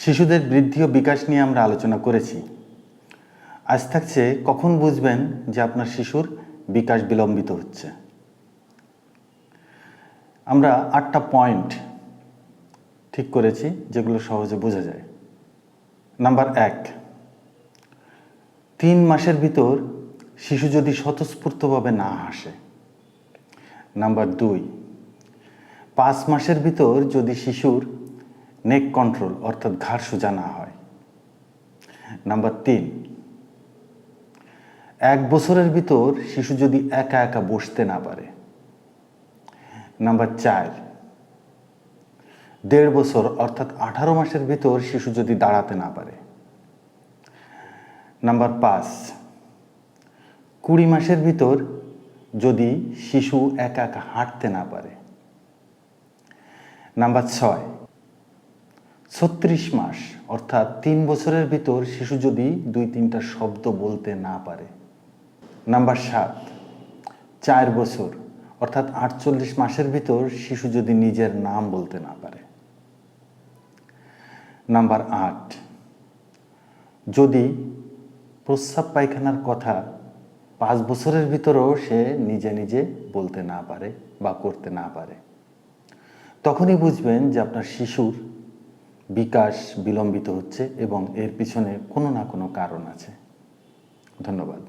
শিশুদের বৃদ্ধি ও বিকাশ নিয়ে আমরা আলোচনা করেছি। আজ থাকছে কখন বুঝবেন যে আপনার শিশুর বিকাশ বিলম্বিত হচ্ছে। আমরা 8টা পয়েন্ট ঠিক করেছি যেগুলো সহজে বোঝা যায়। নাম্বার 1, 3 মাসের ভিতর শিশু যদি স্বতঃস্ফূর্তভাবে না হাসে। নাম্বার 2, 5 মাসের ভিতর যদি শিশুর নেক কন্ট্রোল অর্থাৎ ঘাড় সোজা না হয়। নাম্বার 3, 1 বছরের ভিতর শিশু যদি একা একা বসতে না পারে। নাম্বার 4, 1.5 বছর অর্থাৎ 18 মাসের ভিতর শিশু যদি দাঁড়াতে না পারে। নাম্বার 5, 20 মাসের ভিতর যদি শিশু একা একা হাঁটতে না পারে। নাম্বার 6, 36 মাস অর্থাৎ 3 বছরের ভিতর শিশু যদি 2-3টা শব্দ বলতে না পারে। নাম্বার 7, 4 বছর অর্থাৎ 48 মাসের ভিতর শিশু যদি নিজের নাম বলতে না পারে। নাম্বার 8, যদি প্রস্রাব পায়খানার কথা 5 বছরের ভিতরেও সে নিজে নিজে বলতে না পারে বা করতে না পারে। তখনই বুঝবেন যে আপনার শিশুর বিকাশ বিলম্বিত হচ্ছে এবং এর পিছনে কোনো না কোনো কারণ আছে। ধন্যবাদ।